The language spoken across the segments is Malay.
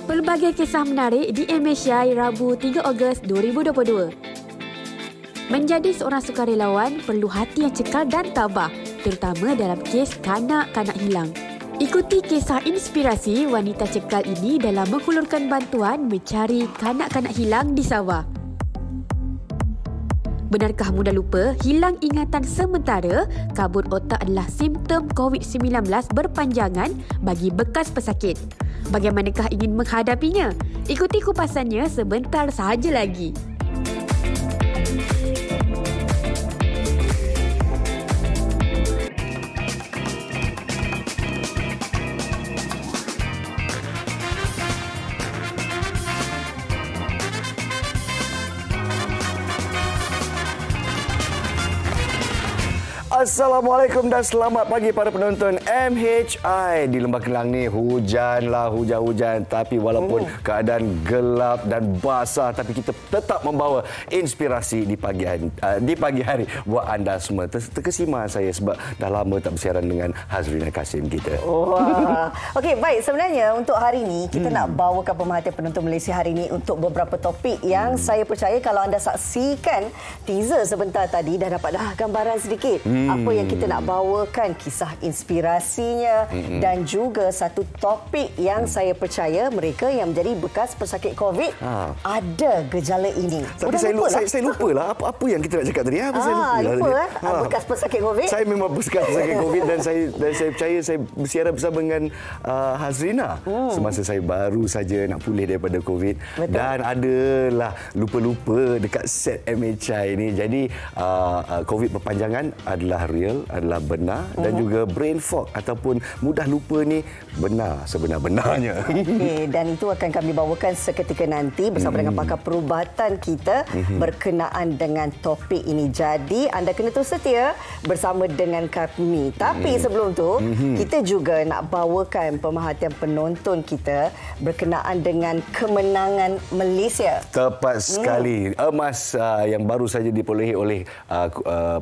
Pelbagai kisah menarik di MSCI Rabu 3 Ogos 2022. Menjadi seorang sukarelawan perlu hati yang cekal dan tabah, terutama dalam kes kanak-kanak hilang. Ikuti kisah inspirasi wanita cekal ini dalam menghulurkan bantuan mencari kanak-kanak hilang di Sabah. Benarkah mudah lupa, hilang ingatan sementara, kabut otak adalah simptom COVID-19 berpanjangan bagi bekas pesakit? Bagaimanakah ingin menghadapinya? Ikuti kupasannya sebentar sahaja lagi. Assalamualaikum dan selamat pagi para penonton MHI. Di Lembah Kelang ni hujan-hujan, tapi walaupun keadaan gelap dan basah, tapi kita tetap membawa inspirasi di pagi hari buat anda semua. Terkesima saya sebab dah lama tak bersiaran dengan Hazrina Kasim kita. Wah. Okey, baik, sebenarnya untuk hari ini kita nak bawakan pemerhatian penonton Malaysia hari ini untuk beberapa topik yang saya percaya kalau anda saksikan teaser sebentar tadi dah dapat gambaran sedikit. Apa yang kita nak bawakan, kisah inspirasinya dan juga satu topik yang saya percaya mereka yang menjadi bekas pesakit COVID ada gejala ini. Tapi saya lupalah apa yang kita nak cakap tadi. Bekas pesakit COVID. Saya memang bekas pesakit COVID dan saya percaya saya bersiaran bersama dengan Hazrina semasa saya baru saja nak pulih daripada COVID. Betul. Dan adalah lupa-lupa dekat set MHI ini. Jadi COVID berpanjangan adalah real, adalah benar dan juga brain fog ataupun mudah lupa ni benar sebenar-benarnya. Okay, dan itu akan kami bawakan seketika nanti bersama dengan pakar perubatan kita berkenaan dengan topik ini. Jadi anda kena terus setia bersama dengan kami. Tapi sebelum tu kita juga nak bawakan pemerhatian penonton kita berkenaan dengan kemenangan Malaysia. Tepat sekali. Emas yang baru saja diperolehi oleh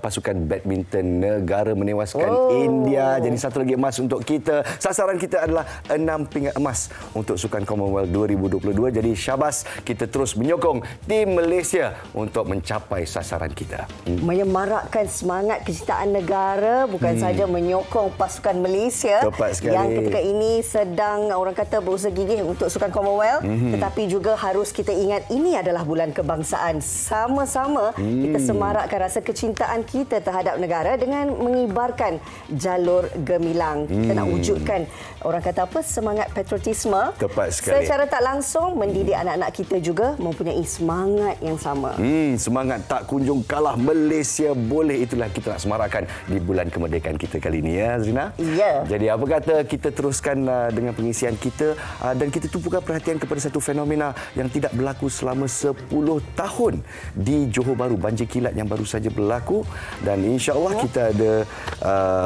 pasukan badminton negara menewaskan India. Jadi satu lagi emas untuk kita. Sasaran kita adalah 6 pingat emas untuk Sukan Commonwealth 2022. Jadi syabas, kita terus menyokong tim Malaysia untuk mencapai sasaran kita. Menyemarakkan semangat kecintaan negara, bukan sahaja menyokong pasukan Malaysia yang ketika ini sedang orang kata berusaha gigih untuk Sukan Commonwealth, tetapi juga harus kita ingat ini adalah bulan kebangsaan. Sama-sama kita semarakkan rasa kecintaan kita terhadap negara dengan mengibarkan jalur gemilang. Kita nak wujudkan orang kata apa, semangat patriotisme. Tepat sekali. Secara tak langsung mendidik anak-anak kita juga mempunyai semangat yang sama. Semangat tak kunjung kalah, Malaysia boleh. Itulah kita nak semarakkan di bulan kemerdekaan kita kali ini, ya Zina. Ya. Jadi apa kata kita teruskan dengan pengisian kita dan kita tumpukan perhatian kepada satu fenomena yang tidak berlaku selama 10 tahun di Johor Bahru, banjir kilat yang baru saja berlaku dan insya-Allah kita ada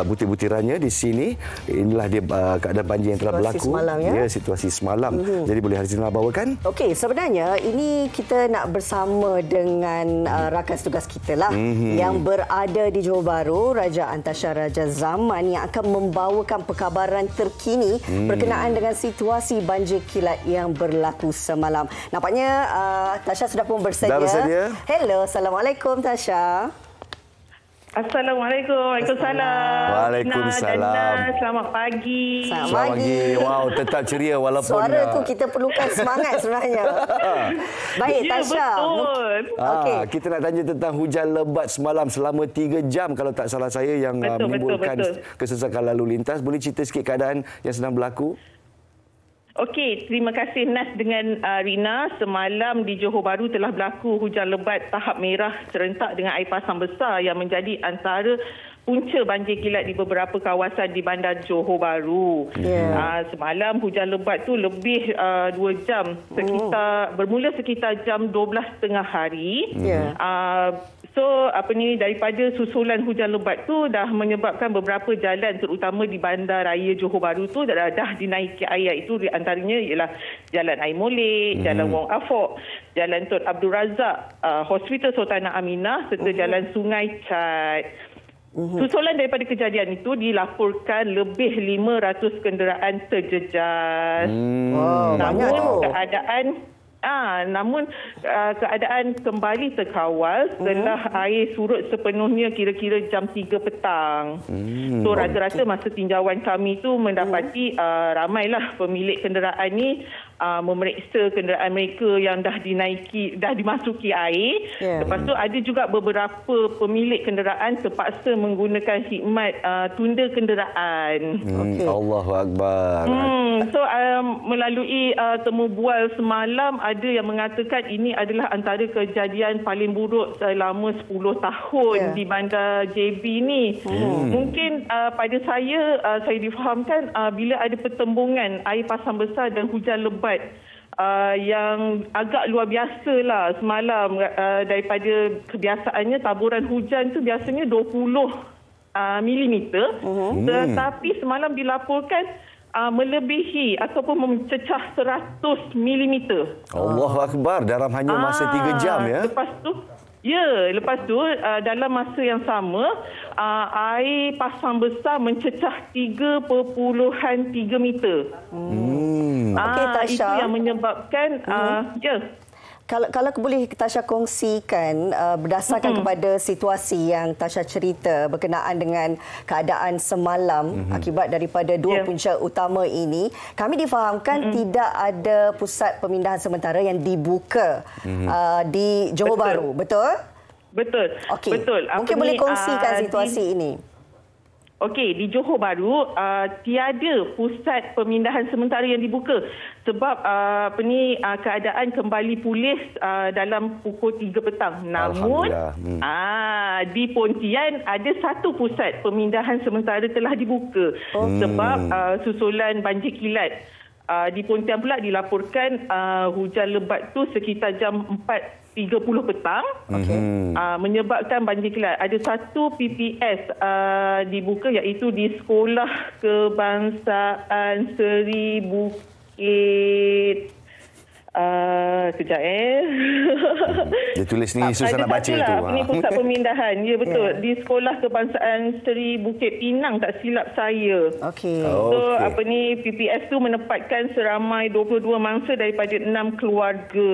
butir-butirannya di sini. Inilah dia keadaan banjir yang telah berlaku. Semalam, ya? Situasi semalam. Jadi boleh Harizina bawakan? Okey, sebenarnya ini kita nak bersama dengan rakan tugas kita lah yang berada di Johor Bahru, Raja Antasya Raja Zaman yang akan membawakan perkabaran terkini berkenaan dengan situasi banjir kilat yang berlaku semalam. Nampaknya Tasha sudah pun bersedia. Dah bersedia. Hello, Assalamualaikum Tasha. Assalamualaikum. Waalaikumsalam. Waalaikumsalam. Selamat pagi. Selamat pagi. Wow, tetap ceria walaupun suara tu kita perlukan semangat sebenarnya. Baik, Ya, Tasha. betul. Kita nak tanya tentang hujan lebat semalam selama 3 jam kalau tak salah saya yang menimbulkan kesesakan lalu lintas. Boleh cerita sikit keadaan yang sedang berlaku? Okey, terima kasih Nas dengan Rina. Semalam di Johor Bahru telah berlaku hujan lebat tahap merah serentak dengan air pasang besar yang menjadi antara punca banjir kilat di beberapa kawasan di bandar Johor Bahru. Semalam hujan lebat tu lebih 2 jam, bermula sekitar jam 12.30 hari. So daripada susulan hujan lebat tu dah menyebabkan beberapa jalan terutama di bandar raya Johor Bahru tu dah dinaiki air. Itu di antaranya ialah Jalan Air Molek, Jalan Wong Afok, Jalan Tun Abdul Razak, Hospital Sultanah Aminah serta Jalan Sungai Chat. Susulan daripada kejadian itu dilaporkan lebih 500 kenderaan terjejas. Banyak tu. Namun keadaan kembali terkawal setelah air surut sepenuhnya kira-kira jam 3 petang. So rata-rata masa tinjauan kami tu mendapati ramailah pemilik kenderaan ni memeriksa kenderaan mereka yang dah dimasuki air. Lepas tu ada juga beberapa pemilik kenderaan terpaksa menggunakan khidmat tunda kenderaan. Allahu Akbar. So melalui temu bual semalam, ada yang mengatakan ini adalah antara kejadian paling buruk selama 10 tahun di bandar JB ni. Mungkin pada saya difahamkan bila ada pertembungan air pasang besar dan hujan lebat yang agak luar biasa lah semalam, daripada kebiasaannya taburan hujan tu biasanya 20 milimeter, tetapi semalam dilaporkan melebihi ataupun mencecah 100 milimeter. Allahu Akbar, dalam hanya masa 3 jam ya. Lepas tu dalam masa yang sama air pasang besar mencecah 3.3 meter. Itu yang menyebabkan Kalau boleh Tasha kongsikan berdasarkan kepada situasi yang Tasha cerita berkenaan dengan keadaan semalam akibat daripada dua punca utama ini, kami difahamkan tidak ada pusat pemindahan sementara yang dibuka di Johor Bahru, betul? Betul. Betul. Mungkin boleh kongsikan situasi ini. Okey, di Johor Bahru tiada pusat pemindahan sementara yang dibuka sebab keadaan kembali pulih dalam pukul 3 petang. Namun di Pontian ada satu pusat pemindahan sementara telah dibuka sebab susulan banjir kilat. Di Pontian pula dilaporkan hujan lebat tu sekitar jam 4.30 petang menyebabkan banjir kilat. Ada satu PPS dibuka iaitu di Sekolah Kebangsaan Seri Bukit. Kejap Dia tulis ni susah nak baca tu. Ini pusat pemindahan. Ya betul. Di Sekolah Kebangsaan Seri Bukit Pinang tak silap saya. So PPS tu menempatkan seramai 22 mangsa daripada 6 keluarga.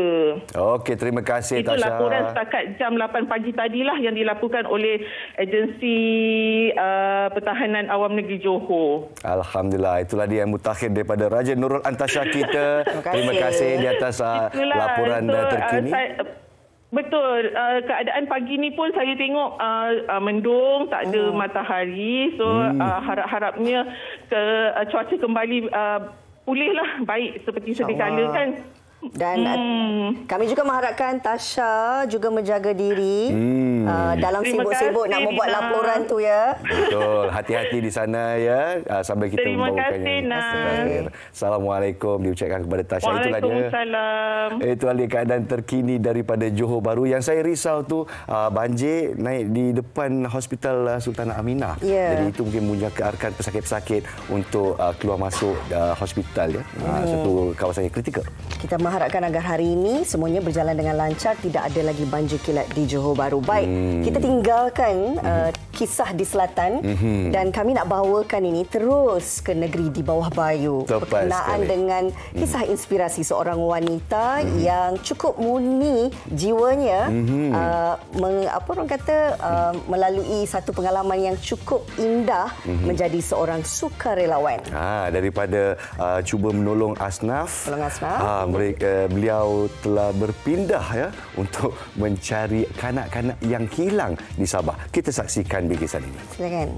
Okey, terima kasih Tasha. Itu laporan setakat jam 8 pagi tadilah yang dilaporkan oleh Agensi Pertahanan Awam Negeri Johor. Alhamdulillah, itulah dia yang mutakhir daripada Raja Nurul Antasha kita. Terima kasih di atas laporan terkini. Betul. Keadaan pagi ni pun saya tengok mendung, tak ada matahari. So harap-harapnya cuaca kembali pulihlah baik seperti sedia kala kan. Dan kami juga mengharapkan Tasha juga menjaga diri dalam sibuk-sibuk nak membuat laporan tu ya. Betul. Hati-hati di sana ya. Sambil kita membawakan yang terakhir. Assalamualaikum diucapkan kepada Tasha. Itulah dia. Waalaikumsalam. Itulah dia keadaan terkini daripada Johor Bahru. Yang saya risau tu banjir naik di depan Hospital Sultanah Aminah. Jadi itu mungkin menjakarkan pesakit-pesakit untuk keluar masuk hospital ya. Satu kawasan yang kritikal. Kita mengharapkan agar hari ini semuanya berjalan dengan lancar, tidak ada lagi banjir kilat di Johor Bahru. Baik, kita tinggalkan kisah di selatan dan kami nak bawakan ini terus ke negeri di bawah bayu. Berkenaan dengan kisah inspirasi seorang wanita yang cukup murni jiwanya, melalui satu pengalaman yang cukup indah menjadi seorang sukarelawan. Daripada cuba menolong asnaf. Beliau telah berpindah ya untuk mencari kanak-kanak yang hilang di Sabah. Kita saksikan bingkisan ini. Silakan.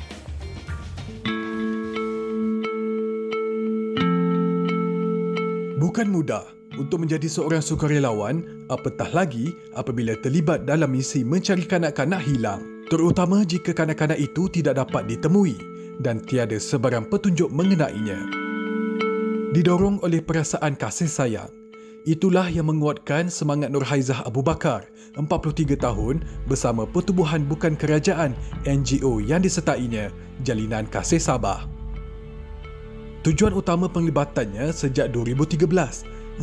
Bukan mudah untuk menjadi seorang sukarelawan, apatah lagi apabila terlibat dalam misi mencari kanak-kanak hilang. Terutama jika kanak-kanak itu tidak dapat ditemui dan tiada sebarang petunjuk mengenainya. Didorong oleh perasaan kasih sayang, itulah yang menguatkan semangat Nurhaizah Abu Bakar, 43 tahun, bersama pertubuhan bukan kerajaan NGO yang disertainya, Jalinan Kasih Sabah. Tujuan utama penglibatannya sejak 2013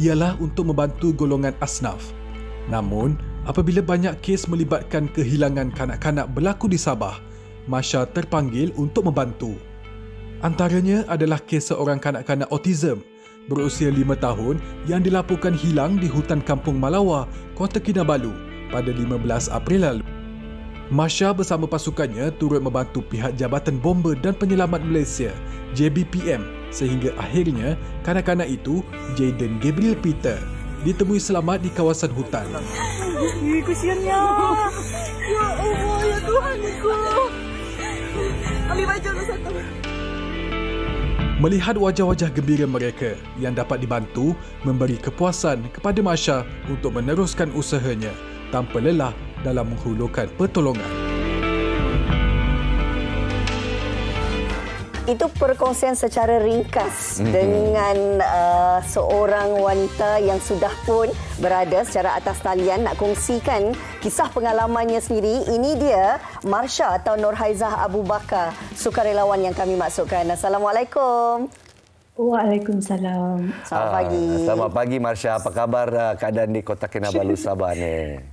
ialah untuk membantu golongan asnaf. Namun, apabila banyak kes melibatkan kehilangan kanak-kanak berlaku di Sabah, Masha terpanggil untuk membantu. Antaranya adalah kes seorang kanak-kanak autism berusia 5 tahun yang dilaporkan hilang di hutan Kampung Malawa, Kota Kinabalu pada 15 April lalu. Masha bersama pasukannya turut membantu pihak Jabatan Bomba dan Penyelamat Malaysia, JBPM, sehingga akhirnya kanak-kanak itu, Jayden Gabriel Peter, ditemui selamat di kawasan hutan. Kesiannya. Ya Allah, ya Tuhanku. Ambil baju satu. Melihat wajah-wajah gembira mereka yang dapat dibantu memberi kepuasan kepada Masha untuk meneruskan usahanya tanpa lelah dalam menghulurkan pertolongan. Itu perkongsian secara ringkas dengan seorang wanita yang sudah pun berada secara atas talian nak kongsikan kisah pengalamannya sendiri. Ini dia Marsha atau Nurhaizah Abu Bakar, sukarelawan yang kami maksudkan. Assalamualaikum. Waalaikumsalam. Selamat pagi. Selamat pagi Marsha. Apa khabar keadaan di Kota Kinabalu, Sabah ni?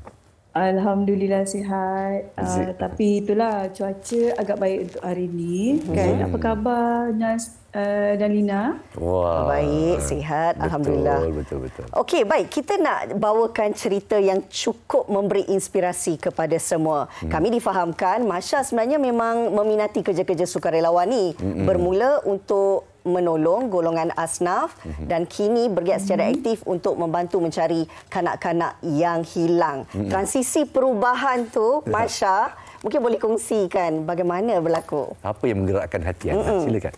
Alhamdulillah sihat. Tapi itulah cuaca agak baik untuk hari ini. Kan? Apa khabar Nas dan Lina? Wah, baik, sihat. Betul, Alhamdulillah. Betul. Okey, baik. Kita nak bawakan cerita yang cukup memberi inspirasi kepada semua. Kami difahamkan Masha sebenarnya memang meminati kerja-kerja sukarelawan ni. Bermula untuk menolong golongan asnaf dan kini bergiat secara aktif untuk membantu mencari kanak-kanak yang hilang. Transisi perubahan tu, Masha, mungkin boleh kongsikan bagaimana berlaku? Apa yang menggerakkan hati anda? Silakan.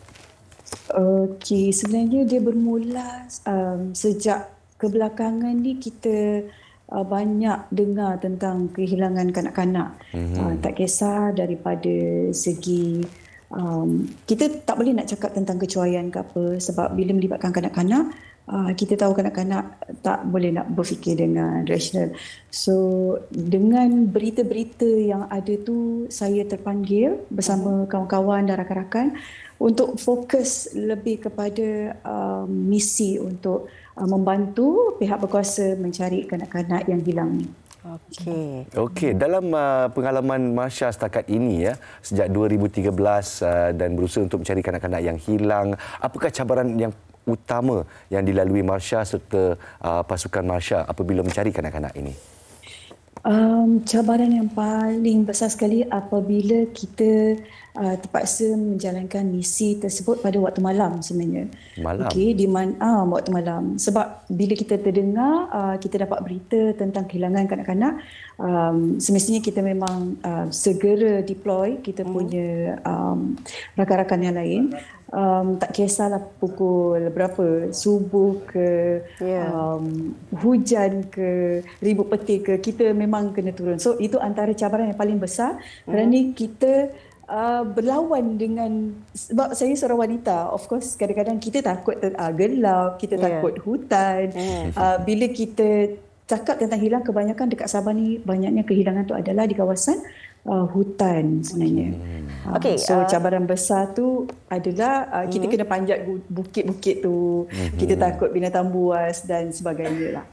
Okey, sebenarnya dia bermula sejak kebelakangan ni kita banyak dengar tentang kehilangan kanak-kanak. Tak kisah daripada segi kita tak boleh nak cakap tentang kecuaian ke apa, sebab bila melibatkan kanak-kanak, kita tahu kanak-kanak tak boleh nak berfikir dengan rasional. So dengan berita-berita yang ada tu, saya terpanggil bersama kawan-kawan dan rakan-rakan untuk fokus lebih kepada misi untuk membantu pihak berkuasa mencari kanak-kanak yang hilang ni. Okey, dalam pengalaman Masha setakat ini ya, sejak 2013 dan berusaha untuk mencari kanak-kanak yang hilang, apakah cabaran yang utama yang dilalui Masha serta pasukan Masha apabila mencari kanak-kanak ini? Cabaran yang paling besar sekali apabila kita terpaksa menjalankan misi tersebut pada waktu malam sebenarnya. Malam? Okey, di mana waktu malam. Sebab bila kita terdengar, kita dapat berita tentang kehilangan kanak-kanak, semestinya kita memang segera deploy kita punya rakan-rakan yang lain. Tak kisahlah pukul berapa, subuh ke, hujan ke, ribut peti ke, kita memang kena turun. So itu antara cabaran yang paling besar kerana kita berlawan dengan, sebab saya seorang wanita, of course kadang-kadang kita takut gelap, kita takut hutan. Bila kita cakap tentang hilang, kebanyakan dekat Sabah ni banyaknya kehilangan tu adalah di kawasan hutan sebenarnya. So cabaran besar tu adalah kita kena panjat bukit-bukit tu. Kita takut binatang buas dan sebagainya lah.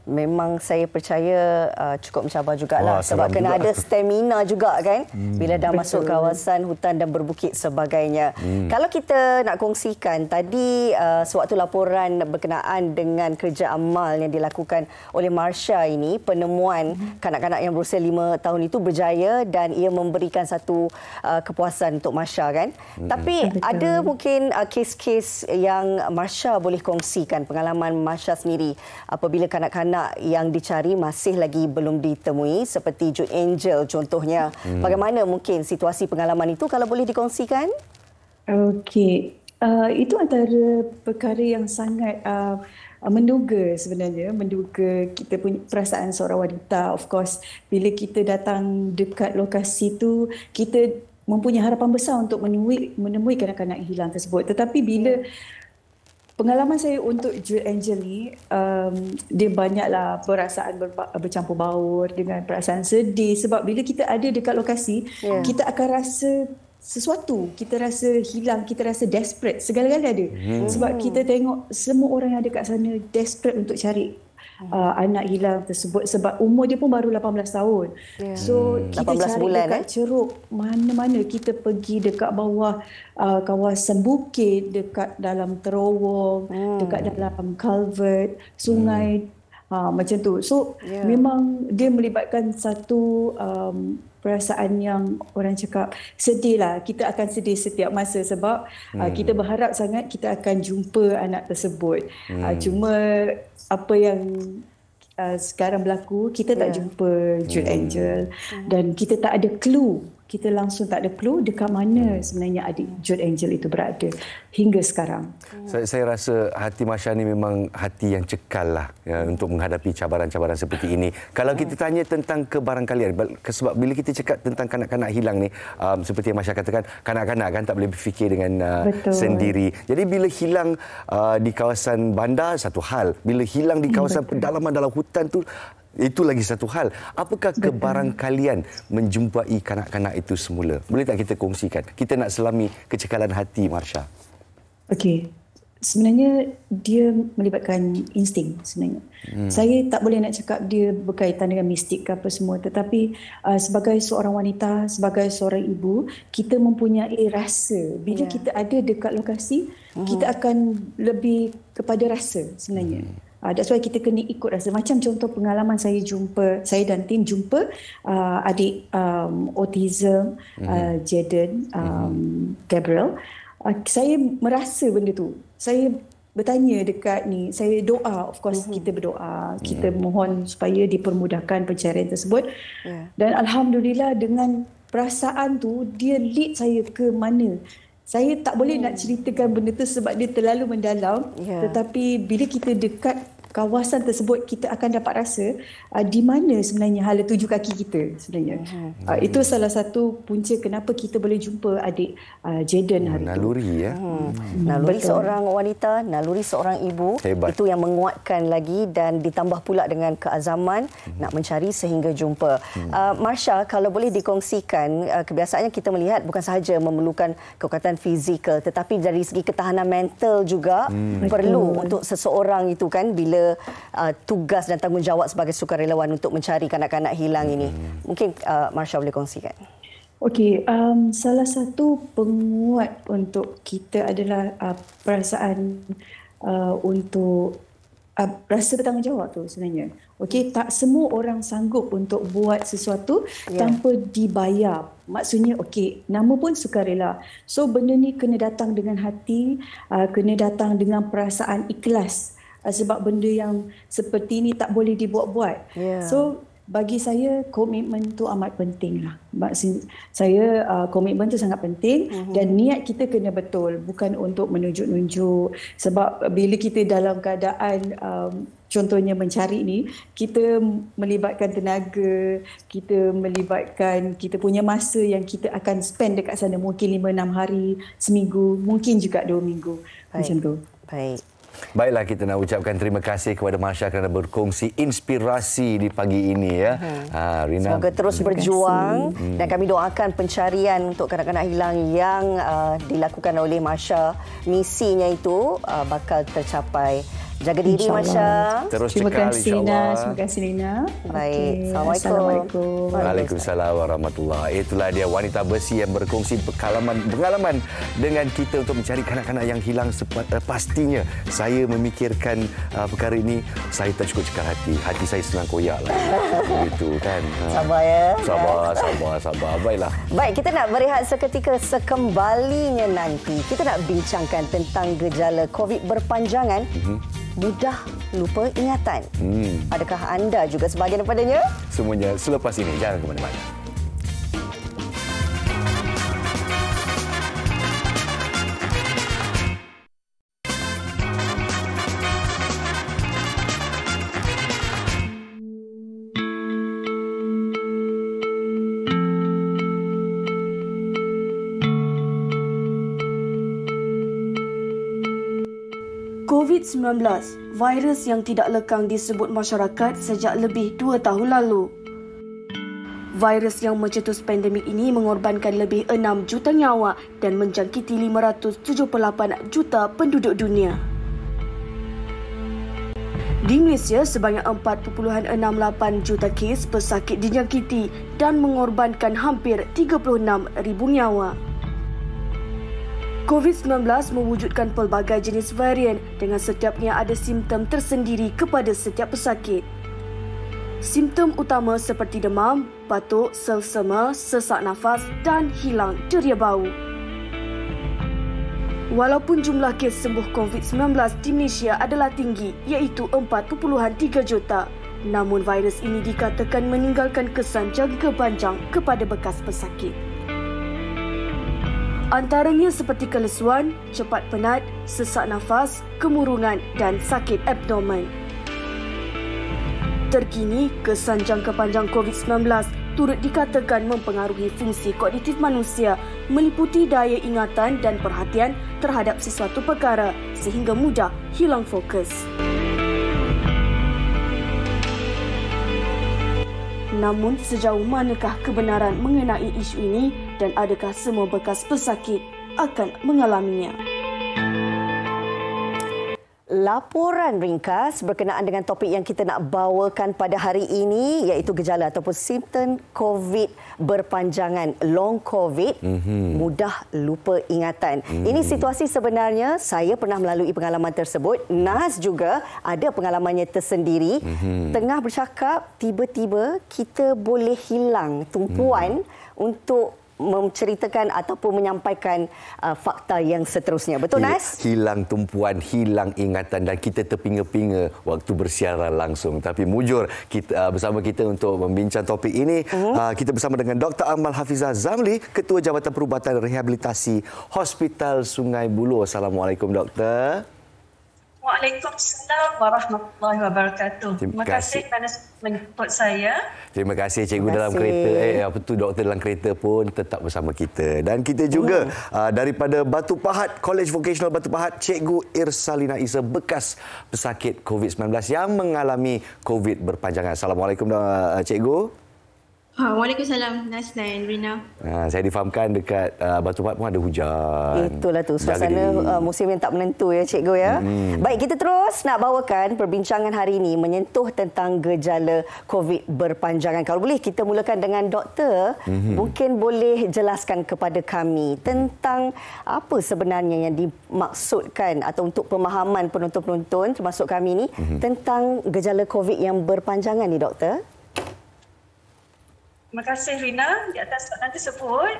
Memang saya percaya cukup mencabar jugalah. Sebab kena ada stamina juga kan bila dah masuk kawasan hutan dan berbukit sebagainya. Kalau kita nak kongsikan tadi sewaktu laporan berkenaan dengan kerja amal yang dilakukan oleh Marsha ini, penemuan kanak-kanak yang berusia 5 tahun itu berjaya dan ia memberikan satu kepuasan untuk Marsha kan. Tapi ada mungkin kes-kes yang Marsha boleh kongsikan, pengalaman Marsha sendiri apabila kanak-kanak yang dicari masih lagi belum ditemui, seperti Jude Angel contohnya. Bagaimana mungkin situasi pengalaman itu kalau boleh dikongsikan? Okey, itu antara perkara yang sangat menduga sebenarnya, menduga kita punya perasaan seorang wanita. Of course, bila kita datang dekat lokasi tu, kita mempunyai harapan besar untuk menemui kanak-kanak hilang tersebut. Tetapi bila pengalaman saya untuk Jude Angel ni, dia banyaklah perasaan bercampur baur dengan perasaan sedih. Sebab bila kita ada dekat lokasi, kita akan rasa sesuatu, kita rasa hilang, kita rasa desperate, segala-galanya ada. Sebab kita tengok semua orang yang ada kat sana desperate untuk cari anak hilang tersebut sebab umur dia pun baru 18 tahun. So kita 18 cari bulan, dekat ceruk mana-mana, kita pergi dekat bawah kawasan bukit, dekat dalam terowong, dekat dalam culvert, sungai, macam tu. So memang dia melibatkan satu perasaan yang orang cakap sedih lah. Kita akan sedih setiap masa sebab kita berharap sangat kita akan jumpa anak tersebut. Cuma apa yang sekarang berlaku, kita tak jumpa Jude Angel dan kita tak ada clue. Kita langsung tak ada clue dekat mana sebenarnya adik Jude Angel itu berada hingga sekarang. Saya rasa hati Masya ni memang hati yang cekal lah ya, untuk menghadapi cabaran-cabaran seperti ini. Kalau kita tanya tentang kebarangkalian, sebab bila kita cakap tentang kanak-kanak hilang ni, seperti yang Masya katakan, kanak-kanak kan tak boleh berfikir dengan sendiri. Jadi bila hilang di kawasan bandar, satu hal. Bila hilang di kawasan pedalaman dalam hutan tu, itu lagi satu hal. Apakah kebarangkalian menjumpai kanak-kanak itu semula? Boleh tak kita kongsikan? Kita nak selami kecekalan hati Marsha. Okey. Sebenarnya dia melibatkan insting sebenarnya. Saya tak boleh nak cakap dia berkaitan dengan mistik ke apa semua, tetapi sebagai seorang wanita, sebagai seorang ibu, kita mempunyai rasa. Bila kita ada dekat lokasi, kita akan lebih kepada rasa sebenarnya. That's why kita kena ikut rasa. Macam contoh pengalaman saya dan tim jumpa adik autism Jaden Gabriel. Saya merasa benda tu. Saya bertanya dekat ni, saya doa, of course kita berdoa, kita mohon supaya dipermudahkan pencarian tersebut. Dan alhamdulillah dengan perasaan tu dia lead saya ke mana. Saya tak boleh nak ceritakan benda tu sebab dia terlalu mendalam. Tetapi bila kita dekat kawasan tersebut, kita akan dapat rasa di mana sebenarnya hala tuju kaki kita sebenarnya. Itu salah satu punca kenapa kita boleh jumpa adik Jaden hari naluri, itu. Ya. Naluri seorang wanita, naluri seorang ibu. Hebat. Itu yang menguatkan lagi dan ditambah pula dengan keazaman nak mencari sehingga jumpa. Marsha, kalau boleh dikongsikan, kebiasaannya kita melihat bukan sahaja memerlukan kekuatan fizikal, tetapi dari segi ketahanan mental juga perlu untuk seseorang itu kan, bila tugas dan tanggungjawab sebagai sukarelawan untuk mencari kanak-kanak hilang ini. Mungkin Marsha boleh kongsikan. Okey, salah satu penguat untuk kita adalah perasaan untuk rasa bertanggungjawab tu sebenarnya. Okey, tak semua orang sanggup untuk buat sesuatu tanpa dibayar. Maksudnya, okey, nama pun sukarela. So, benda ni kena datang dengan hati, kena datang dengan perasaan ikhlas. Sebab benda yang seperti ini tak boleh dibuat-buat. So, bagi saya, komitmen tu amat penting lah. Saya, komitmen tu sangat penting dan niat kita kena betul. Bukan untuk menunjuk-nunjuk. Sebab bila kita dalam keadaan contohnya mencari ni, kita melibatkan tenaga, kita melibatkan kita punya masa yang kita akan spend dekat sana. Mungkin 5-6 hari, seminggu, mungkin juga 2 minggu. Macam tu. Baik. Baiklah, kita nak ucapkan terima kasih kepada Marsha kerana berkongsi inspirasi di pagi ini ya. Rina, semoga terus berjuang dan kami doakan pencarian untuk kanak-kanak hilang yang dilakukan oleh Marsha, misinya itu bakal tercapai. Jaga diri Marsha. Terus terima cekal kasih, insya-Allah. Terima kasih Nina. Baik. Okay. Assalamualaikum. Waalaikumsalam warahmatullahi. Itulah dia wanita besi yang berkongsi pengalaman dengan kita untuk mencari kanak-kanak yang hilang. Pastinya saya memikirkan perkara ini, saya tak cukup cekal hati. Hati saya senang koyak lah. Begitu kan. Sabar ya. Sabar. Baiklah. Baik, kita nak berehat seketika. Sekembalinya nanti kita nak bincangkan tentang gejala COVID berpanjangan. Mudah lupa ingatan. Adakah anda juga sebahagian daripadanya? Semuanya selepas ini. Jangan ke mana-mana. COVID-19, virus yang tidak lekang disebut masyarakat sejak lebih 2 tahun lalu. Virus yang mencetus pandemik ini mengorbankan lebih 6 juta nyawa dan menjangkiti 578 juta penduduk dunia. Di Malaysia, sebanyak 4.68 juta kes pesakit dijangkiti dan mengorbankan hampir 36,000 nyawa. COVID-19 mewujudkan pelbagai jenis varian dengan setiapnya ada simptom tersendiri kepada setiap pesakit. Simptom utama seperti demam, batuk, selsema, sesak nafas dan hilang deria bau. Walaupun jumlah kes sembuh COVID-19 di Malaysia adalah tinggi iaitu 4.3 juta, namun virus ini dikatakan meninggalkan kesan jangka panjang kepada bekas pesakit. Antaranya seperti kelesuan, cepat penat, sesak nafas, kemurungan dan sakit abdomen. Terkini, kesan jangka panjang COVID-19 turut dikatakan mempengaruhi fungsi kognitif manusia meliputi daya ingatan dan perhatian terhadap sesuatu perkara sehingga mudah hilang fokus. Namun, sejauh manakah kebenaran mengenai isu ini dan adakah semua bekas pesakit akan mengalaminya? Laporan ringkas berkenaan dengan topik yang kita nak bawakan pada hari ini iaitu gejala ataupun simptom COVID berpanjangan, long COVID, mudah lupa ingatan. Ini situasi sebenarnya saya pernah melalui pengalaman tersebut. Nas juga ada pengalamannya tersendiri. Tengah bercakap, tiba-tiba kita boleh hilang tumpuan untuk menceritakan ataupun menyampaikan fakta yang seterusnya. Betul, Nas? Hilang tumpuan, hilang ingatan dan kita terpinga-pinga waktu bersiaran langsung. Tapi mujur kita bersama kita untuk membincang topik ini. Kita bersama dengan Dr. Amal Hafizah Zamli, Ketua Jabatan Perubatan Rehabilitasi Hospital Sungai Buloh. Assalamualaikum, Doktor. Waalaikumsalam warahmatullahi wabarakatuh. Terima kasih kerana menjemput saya. Terima kasih Cikgu dalam kereta. Doktor dalam kereta pun tetap bersama kita. Dan kita juga daripada Batu Pahat, College Vocational Batu Pahat, Cikgu Irsalina Isa, bekas pesakit COVID-19 yang mengalami COVID berpanjangan. Assalamualaikum Cikgu. Waalaikumsalam, Nas dan Rina. Saya difahamkan dekat Batu Pahat pun ada hujan. Itulah tu, suasana musim yang tak menentu ya Cikgu ya. Baik, kita terus nak bawakan perbincangan hari ini menyentuh tentang gejala COVID berpanjangan. Kalau boleh kita mulakan dengan doktor, mungkin boleh jelaskan kepada kami tentang apa sebenarnya yang dimaksudkan atau untuk pemahaman penonton-penonton termasuk kami ni tentang gejala COVID yang berpanjangan ni, doktor. Terima kasih Rina di atas soalan tersebut.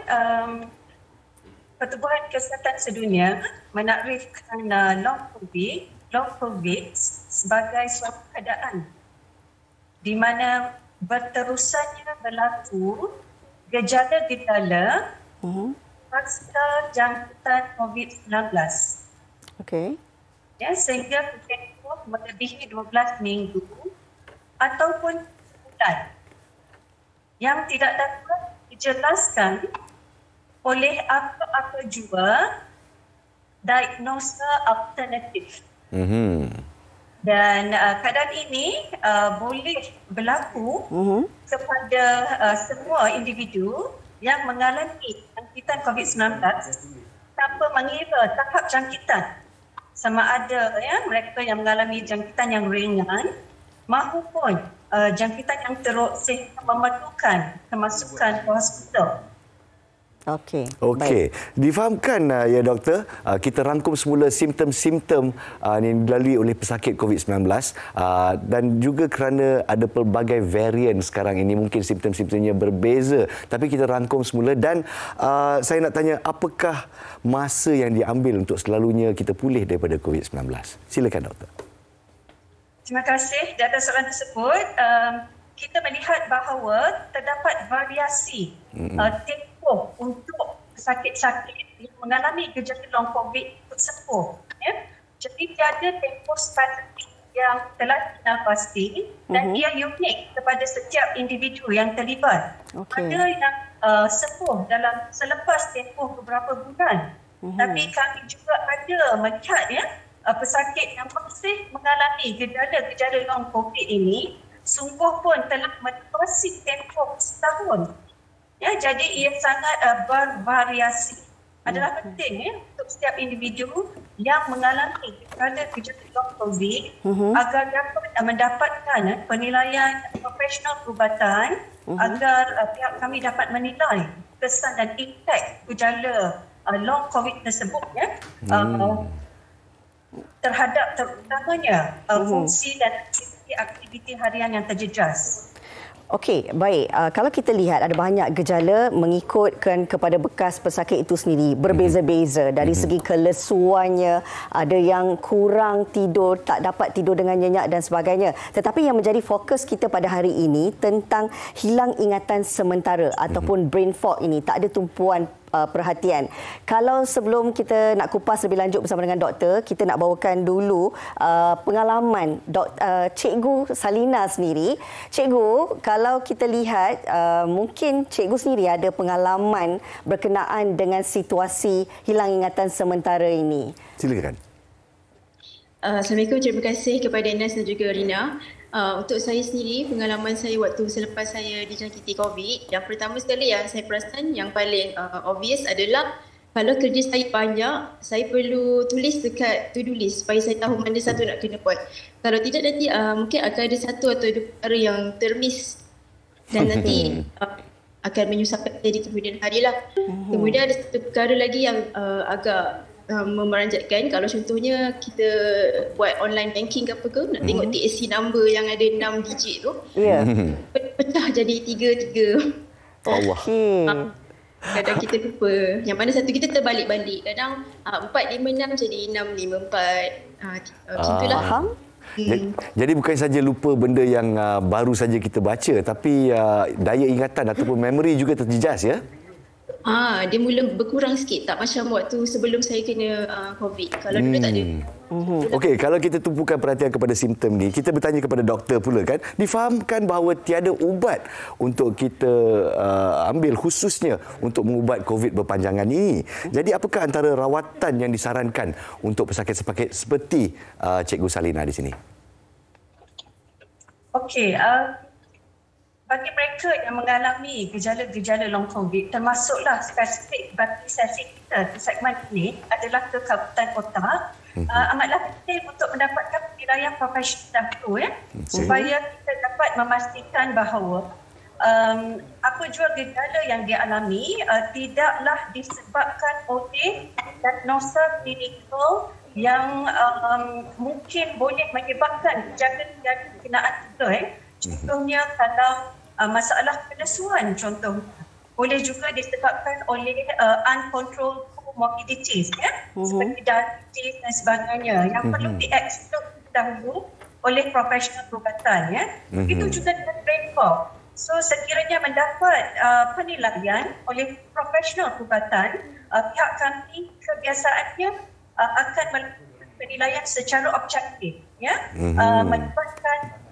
Pertubuhan Kesihatan Sedunia menakrifkan long COVID sebagai suatu keadaan di mana berterusannya berlaku gejala-gejala pasca jangkitan COVID-19. Okey. Ya, sehingga tempoh melebihi 12 minggu ataupun bulan yang tidak dapat dijelaskan oleh apa-apa jua diagnosa alternatif. Dan keadaan ini boleh berlaku kepada semua individu yang mengalami jangkitan COVID-19 tanpa mengira tahap jangkitan. Sama ada mereka yang mengalami jangkitan yang ringan maupun jangkitan yang teruk sehingga memerlukan kemasukan ke hospital. Okey. Difahamkan ya doktor, kita rangkum semula simptom-simptom yang dilalui oleh pesakit COVID-19 dan juga kerana ada pelbagai varian sekarang ini, mungkin simptom-simptomnya berbeza, tapi kita rangkum semula dan saya nak tanya, apakah masa yang diambil untuk selalunya kita pulih daripada COVID-19? Silakan doktor. Terima kasih. Di atas soalan tersebut, kita melihat bahawa terdapat variasi tempoh untuk pesakit-sakit yang mengalami gejala long COVID untuk sembuh. Ya? Jadi tiada tempoh spesifik yang telah dinafasi dan ia unik kepada setiap individu yang terlibat. Ada yang sembuh dalam selepas tempoh beberapa bulan. Tapi kami juga ada melihat pesakit yang masih mengalami gejala-gejala long COVID ini sungguh pun telah melewati tempoh setahun. Ya, jadi ia sangat bervariasi. adalah penting untuk setiap individu yang mengalami gejala long COVID agar dapat mendapatkan penilaian profesional perubatan agar pihak kami dapat menilai kesan dan impak gejala long COVID tersebut terhadap terutamanya fungsi dan aktiviti harian yang terjejas. Okey, baik. Kalau kita lihat ada banyak gejala mengikutkan kepada bekas pesakit itu sendiri berbeza-beza dari segi kelesuannya, ada yang kurang tidur, tak dapat tidur dengan nyenyak dan sebagainya. Tetapi yang menjadi fokus kita pada hari ini tentang hilang ingatan sementara ataupun brain fog ini, tak ada tumpuan perhatian. Kalau sebelum kita nak kupas lebih lanjut bersama dengan doktor, kita nak bawakan dulu pengalaman Cikgu Salina sendiri. Cikgu, kalau kita lihat mungkin cikgu sendiri ada pengalaman berkenaan dengan situasi hilang ingatan sementara ini. Silakan. Assalamualaikum, terima kasih kepada Nas dan juga Rina. Untuk saya sendiri, pengalaman saya waktu selepas saya dijangkiti COVID, yang pertama sekali yang saya perasan yang paling obvious adalah kalau kerja saya banyak, saya perlu tulis dekat to-do list supaya saya tahu mana satu nak kena buat. Kalau tidak nanti mungkin akan ada satu atau dua perkara yang termiss dan nanti akan menyusahkan saya di kemudian hari lah. Kemudian ada satu perkara lagi yang agak memeranjatkan, kalau contohnya kita buat online banking ke apa ke, nak tengok TSC number yang ada 6 digit tu, pecah jadi 3. Allah. Kadang kita lupa, yang mana satu kita terbalik-balik, kadang 456 jadi 654, macam itulah. Jadi bukan saja lupa benda yang baru saja kita baca, tapi daya ingatan ataupun memori juga terjejas, ya? Dia mula berkurang sikit, tak macam waktu sebelum saya kena COVID. Kalau dulu tak ada. Okey, kalau kita tumpukan perhatian kepada simptom ni, kita bertanya kepada doktor pula kan, difahamkan bahawa tiada ubat untuk kita ambil khususnya untuk mengubat COVID berpanjangan ini. Jadi apakah antara rawatan yang disarankan untuk pesakit-pesakit seperti Cikgu Salina di sini? Okey, bagi mereka yang mengalami gejala-gejala long COVID, termasuklah spesifik bagi sesi kita di segmen ini adalah ke kabupaten kota, amatlah penting untuk mendapatkan penilaian profesional dahulu, supaya kita dapat memastikan bahawa apa jua gejala yang dialami tidaklah disebabkan oleh diagnosa klinikal yang mungkin boleh menyebabkan gejala-gejala berkenaan kita. Contohnya kalau masalah kelesuan, contoh boleh juga disebabkan oleh uncontrolled comorbidities, seperti diabetes dan sebagainya yang perlu dieksplor dahulu oleh profesional perubatan. Itu juga dengan brain fog. So sekiranya mendapat penilaian oleh profesional perubatan, pihak kami kebiasaannya akan melakukan penilaian secara objektif, melibatkan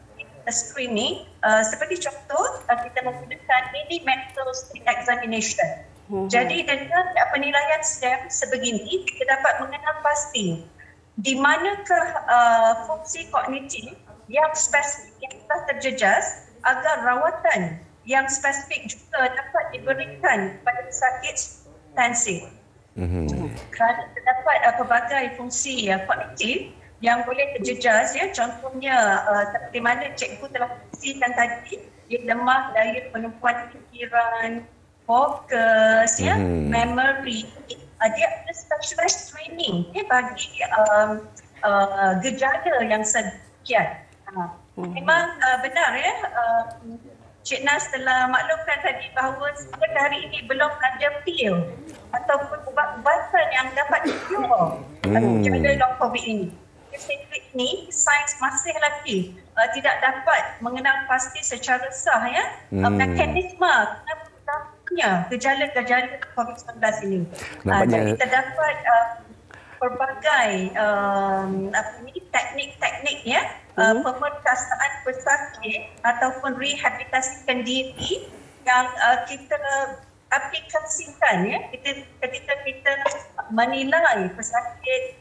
screening, seperti contoh kita menggunakan mini mental state examination. Jadi dengan penilaian STEM sebegini, kita dapat mengenal pasti di manakah fungsi kognitif yang spesifik yang telah terjejas agar rawatan yang spesifik juga dapat diberikan kepada pesakit intensif. Kerana terdapat pelbagai fungsi kognitif yang boleh terjejas, contohnya seperti mana cikgu telah kongsikan tadi, lemah daya penumpuan fikiran, fokus, memory. Dia ada specialized training bagi gejala yang sekian. Memang benar Cik Nas telah maklumkan tadi bahawa sampai hari ini belum ada pil ataupun ubat-ubatan yang dapat cure gejala long COVID ini. Spesifik ni, sains masih lagi tidak dapat mengenal pasti secara sah mekanisme kenapa gejala-gejala COVID-19 ini. Jadi terdapat pelbagai teknik-teknik pemerkasaan pesakit ataupun rehabilitasikan diri yang kita aplikasikan ketika kita menilai pesakit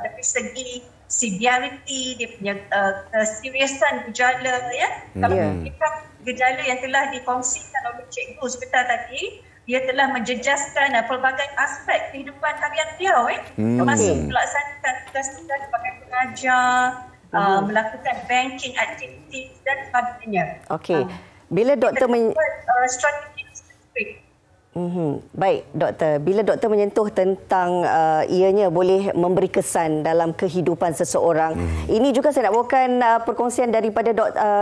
dari segi severity, dia punya keseriusan gejala. Kalau kita gejala yang telah dikongsikan oleh cikgu sebentar tadi, dia telah menjejaskan pelbagai aspek kehidupan harian beliau termasuk melaksanakan tugas-tugas sebagai pengajar, melakukan banking activities dan sebagainya. Okey. Bila doktor strategi spesifik. Baik, doktor. Bila doktor menyentuh tentang ianya boleh memberi kesan dalam kehidupan seseorang, ini juga saya nak bawakan perkongsian daripada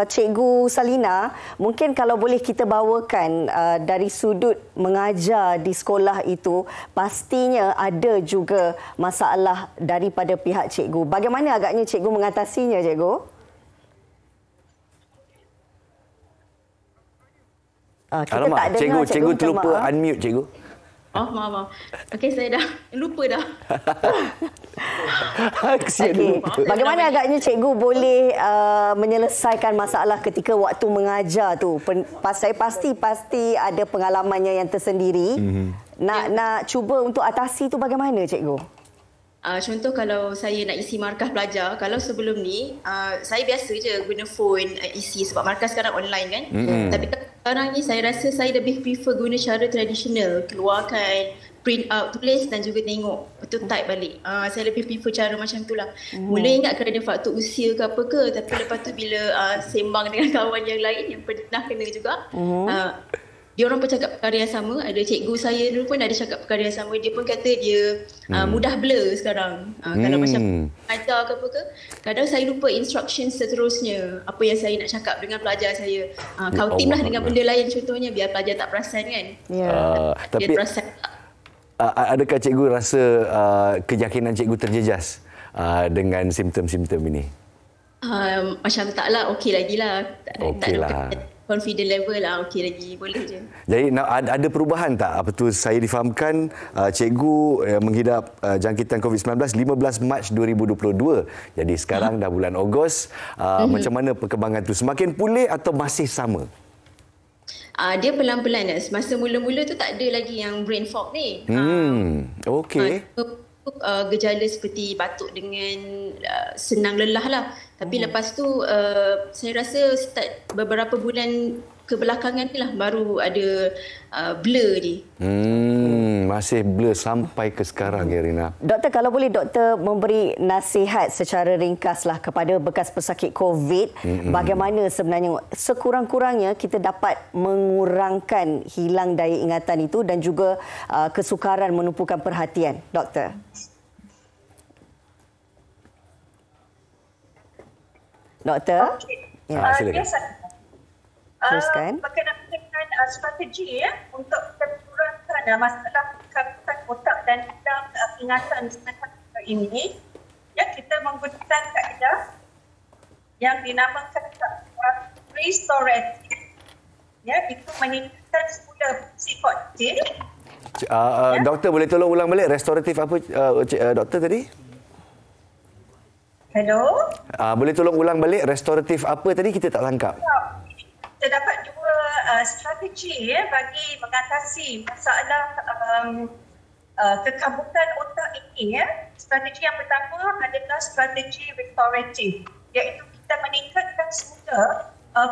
Cikgu Salina. Mungkin kalau boleh kita bawakan dari sudut mengajar di sekolah itu, pastinya ada juga masalah daripada pihak cikgu. Bagaimana agaknya cikgu mengatasinya, cikgu? Kita tak dengar, cikgu terlupa unmute, cikgu. Oh, maaf. Okey, saya dah lupa dah. Okay. Bagaimana agaknya cikgu boleh menyelesaikan masalah ketika waktu mengajar tu? Saya pasti ada pengalamannya yang tersendiri. Nak cuba untuk atasi tu bagaimana, cikgu? Contoh kalau saya nak isi markah pelajar, kalau sebelum ni saya biasa je guna phone isi sebab markah sekarang online kan. Tapi sekarang ni saya rasa saya lebih prefer guna cara tradisional, keluarkan, print out, tulis dan juga tengok, betul type balik. Saya lebih prefer cara macam tu lah. Mula ingat kerana faktor usia ke apa ke, tapi lepas tu bila sembang dengan kawan yang lain yang pernah kena juga, dia orang pun cakap perkara yang sama. Ada cikgu saya dulu pun ada cakap perkara yang sama. Dia pun kata dia mudah blur sekarang. Kalau macam ajar ke apa ke, kadang saya lupa instruction seterusnya. Apa yang saya nak cakap dengan pelajar saya. Counting lah dengan benda lain contohnya, biar pelajar tak perasan kan. Tapi dia perasan. Adakah cikgu rasa keyakinan cikgu terjejas dengan simptom-simptom ini? Macam taklah, okey lagi lah. Okey lah. Confident level lah, okey lagi, boleh je. Jadi ada perubahan tak? Apa tu saya difahamkan cikgu menghidap jangkitan COVID-19 15 Mac 2022. Jadi sekarang dah bulan Ogos. Macam mana perkembangan tu? Semakin pulih atau masih sama? Dia pelan-pelan. Masa mula-mula tu tak ada lagi yang brain fog ni. Okey. Gejala seperti batuk dengan senang lelah lah. Tapi lepas tu saya rasa start beberapa bulan kebelakangan ni lah baru ada blur ni. Masih blur sampai ke sekarang ya, Rina. Doktor, kalau boleh doktor memberi nasihat secara ringkaslah kepada bekas pesakit COVID, bagaimana sebenarnya sekurang-kurangnya kita dapat mengurangkan hilang daya ingatan itu dan juga kesukaran menumpukan perhatian, doktor. Doktor? Silakan. Teruskan. Berkenaan dengan strategi untuk kurangkan masalah kekakutan otak dan hilang ingatan semasa ini, kita menggunakan kaedah yang dinamakan restoratif. Itu meningkatkan semula fungsi kognitif. Doktor, boleh tolong ulang balik restoratif apa doktor tadi? Hello? Boleh tolong ulang balik restoratif apa tadi, kita tak tangkap. Terdapat dua strategi bagi mengatasi masalah kekabutan otak ini. Strategi yang pertama adalah strategi restoratif, iaitu kita meningkatkan semula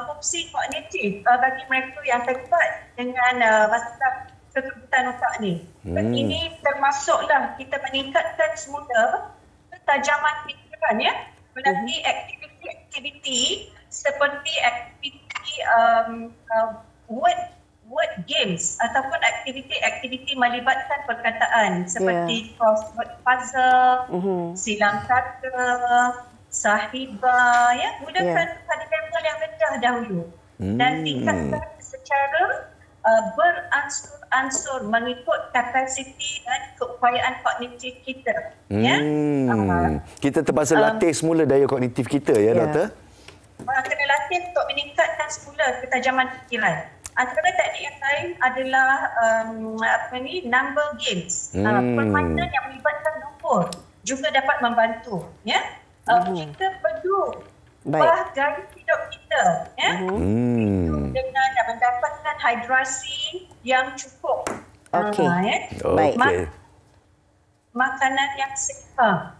fungsi kognitif bagi mereka yang terlibat dengan masalah kekabutan otak ini. Ini termasuklah kita meningkatkan semula ketajaman pikiran melalui aktiviti-aktiviti seperti aktiviti word games ataupun aktiviti-aktiviti melibatkan perkataan seperti crossword puzzle, silang kata, sahibah, gunakan pada level yang rendah dahulu dan tingkatkan secara beransur-ansur mengikut kapasiti dan keupayaan kognitif kita. Kita terpaksa latih semula daya kognitif kita, doktor? Kena latih untuk meningkatkan semula ketajaman fikiran. Antara teknik yang lain adalah number games. Permainan yang melibatkan nombor juga dapat membantu. Kita perlu gaya hidup kita dengan mendapatkan hidrasi yang cukup. Baik. Makanan yang seimbang.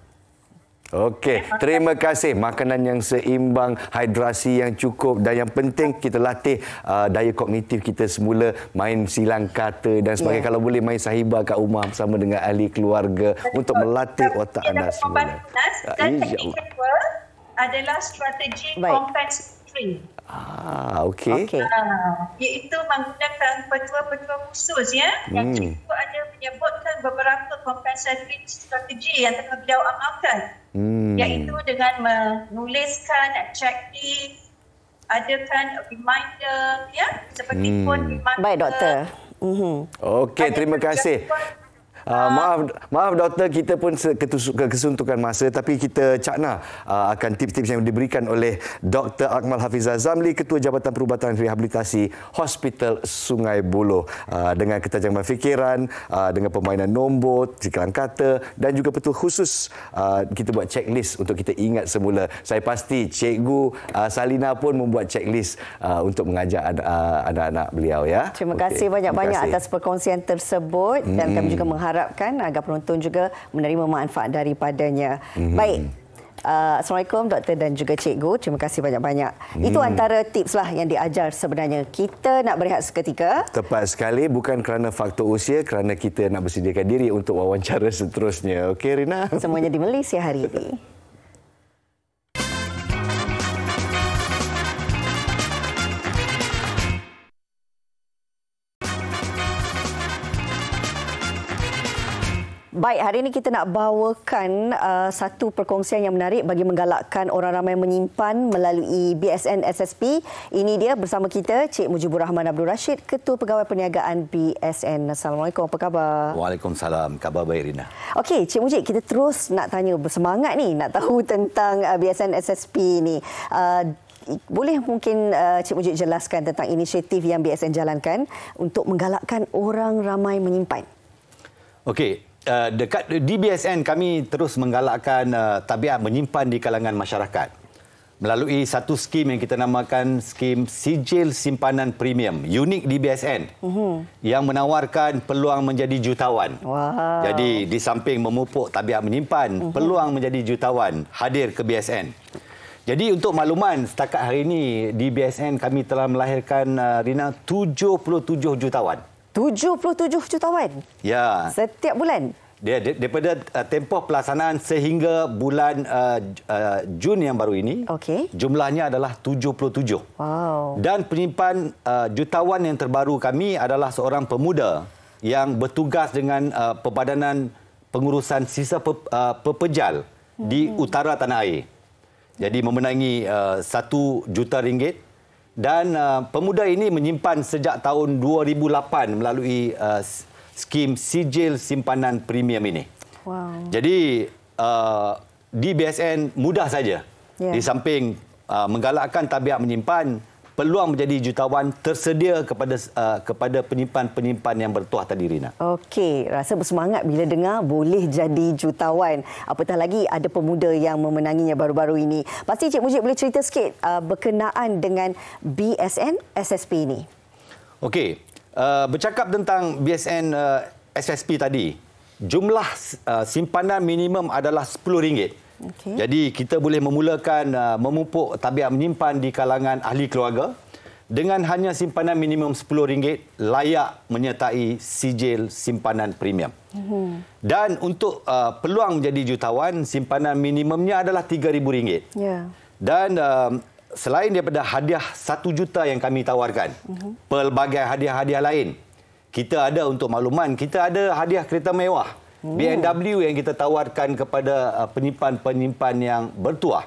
Okey, terima kasih. Makanan yang seimbang, hidrasi yang cukup dan yang penting kita latih daya kognitif kita semula, main silang kata dan sebagainya. Kalau boleh main sahibah kat rumah bersama dengan ahli keluarga untuk melatih otak anda semula. Dan teknik kedua adalah strategi compensatory. Okey. Iaitu menggunakan petua-petua khusus ya. Yang cikgu ada menyebutkan beberapa compensatory strategi yang telah beliau amalkan. Iaitu dengan menuliskan checklist, adakan reminder ya, seperti phone reminder. Baik doktor. Okey, terima kasih. Maaf doktor, kita pun kesuntukan masa, tapi kita cakna akan tips-tips yang diberikan oleh Dr. Akmal Hafizah Zamli, Ketua Jabatan Perubatan Rehabilitasi Hospital Sungai Buloh, dengan ketajaman fikiran, dengan permainan nombor, silang kata dan juga betul khusus kita buat checklist untuk kita ingat semula. Saya pasti Cikgu Salina pun membuat checklist untuk mengajar anak-anak beliau ya. Terima kasih banyak-banyak atas perkongsian tersebut dan kami juga mengharapkan agar penonton juga menerima manfaat daripadanya. Baik. Assalamualaikum Doktor dan juga Cikgu. Terima kasih banyak-banyak. Itu antara tips lah yang diajar sebenarnya. Kita nak berehat seketika. Tepat sekali, bukan kerana faktor usia, kerana kita nak bersediakan diri untuk wawancara seterusnya. Okey Rina? Semuanya di Malaysia hari ini. Baik, hari ini kita nak bawakan satu perkongsian yang menarik bagi menggalakkan orang ramai menyimpan melalui BSN SSP. Ini dia bersama kita Cik Mujibur Rahman Abdul Rashid, Ketua Pegawai Perniagaan BSN. Assalamualaikum, apa khabar? Waalaikumsalam, khabar baik Rina. Okey, Cik Mujib, kita terus nak tanya bersemangat ni, nak tahu tentang BSN SSP ni. Boleh mungkin Cik Mujib jelaskan tentang inisiatif yang BSN jalankan untuk menggalakkan orang ramai menyimpan? Okey. Dekat di BSN kami terus menggalakkan tabiat menyimpan di kalangan masyarakat melalui satu skim yang kita namakan skim Sijil Simpanan Premium unik di BSN yang menawarkan peluang menjadi jutawan. Wow. Jadi di samping memupuk tabiat menyimpan, peluang menjadi jutawan hadir ke BSN. Jadi untuk makluman, setakat hari ini di BSN kami telah melahirkan Rina 77 jutawan. 77 jutawan? Ya. Setiap bulan? Daripada tempoh pelaksanaan sehingga bulan Jun yang baru ini, jumlahnya adalah 77. Wow. Dan penyimpan jutawan yang terbaru kami adalah seorang pemuda yang bertugas dengan Perbadanan Pengurusan Sisa Pepejal di utara tanah air. Jadi memenangi RM1 juta. Dan pemuda ini menyimpan sejak tahun 2008 melalui skim Sijil Simpanan Premium ini. Wow. Jadi di BSN mudah saja. Di samping menggalakkan tabiat menyimpan, peluang menjadi jutawan tersedia kepada penyimpan-penyimpan yang bertuah tadi, Rina. Okey, rasa bersemangat bila dengar boleh jadi jutawan. Apatah lagi ada pemuda yang memenanginya baru-baru ini. Pasti Cik Mujib boleh cerita sikit berkenaan dengan BSN SSP ini. Okey, bercakap tentang BSN SSP tadi, jumlah simpanan minimum adalah RM10. Okay. Jadi kita boleh memulakan memupuk tabiat menyimpan di kalangan ahli keluarga dengan hanya simpanan minimum RM10 layak menyertai sijil simpanan premium. Dan untuk peluang menjadi jutawan, simpanan minimumnya adalah RM3,000. Yeah. Dan selain daripada hadiah RM1 juta yang kami tawarkan, pelbagai hadiah-hadiah lain. Kita ada, untuk makluman, kita ada hadiah kereta mewah. BMW yang kita tawarkan kepada penyimpan-penyimpan yang bertuah.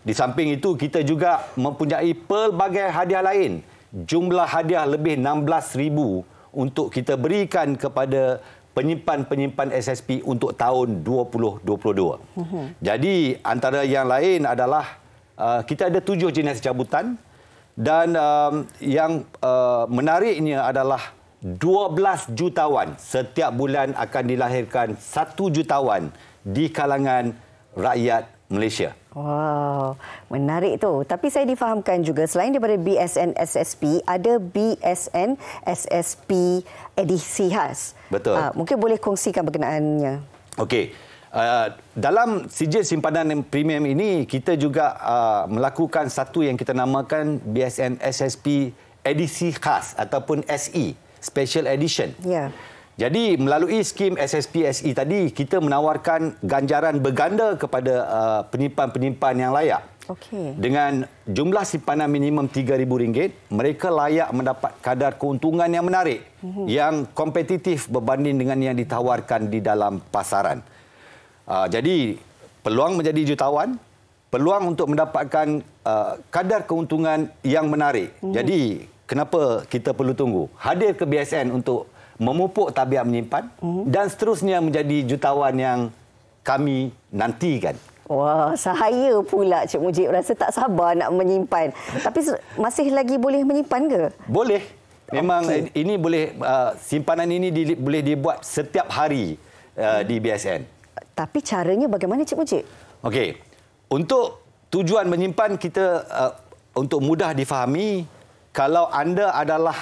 Di samping itu, kita juga mempunyai pelbagai hadiah lain. Jumlah hadiah lebih 16,000 untuk kita berikan kepada penyimpan-penyimpan SSP untuk tahun 2022. Jadi, antara yang lain adalah kita ada 7 jenis cabutan dan yang menariknya adalah 12 jutawan. Setiap bulan akan dilahirkan 1 jutawan di kalangan rakyat Malaysia. Wow, menarik tu. Tapi saya difahamkan juga selain daripada BSN SSP, ada BSN SSP edisi khas. Betul. Mungkin boleh kongsikan berkenaannya. Okey. Dalam sijil simpanan premium ini, kita juga melakukan satu yang kita namakan BSN SSP edisi khas ataupun SE, Special Edition. Ya. Jadi melalui skim SSP SE tadi, kita menawarkan ganjaran berganda kepada penyimpan-penyimpan yang layak. Okey. Dengan jumlah simpanan minimum RM3,000, mereka layak mendapat kadar keuntungan yang menarik, yang kompetitif berbanding dengan yang ditawarkan di dalam pasaran. Jadi peluang menjadi jutawan, peluang untuk mendapatkan kadar keuntungan yang menarik. Jadi kenapa kita perlu tunggu? Hadir ke BSN untuk memupuk tabiat menyimpan dan seterusnya menjadi jutawan yang kami nantikan. Wah, saya pula Cik Mujib rasa tak sabar nak menyimpan. Tapi masih lagi boleh menyimpan ke? Boleh. Memang ini boleh, simpanan ini boleh dibuat setiap hari di BSN. Tapi caranya bagaimana Cik Mujib? Okey. Untuk tujuan menyimpan kita untuk mudah difahami, kalau anda adalah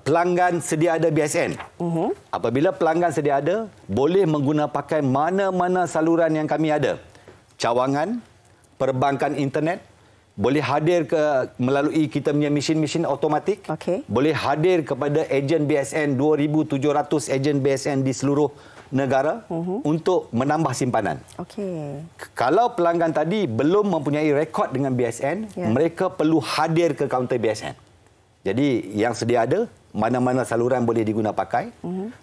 pelanggan sedia ada BSN. Apabila pelanggan sedia ada, boleh pakai mana-mana saluran yang kami ada. Cawangan, perbankan internet, boleh hadir melalui kita punya mesin-mesin automatik. Boleh hadir kepada ejen BSN, 2,700 ejen BSN di seluruh negara untuk menambah simpanan. Kalau pelanggan tadi belum mempunyai rekod dengan BSN, mereka perlu hadir ke kaunter BSN. Jadi yang sedia ada, mana-mana saluran boleh diguna pakai.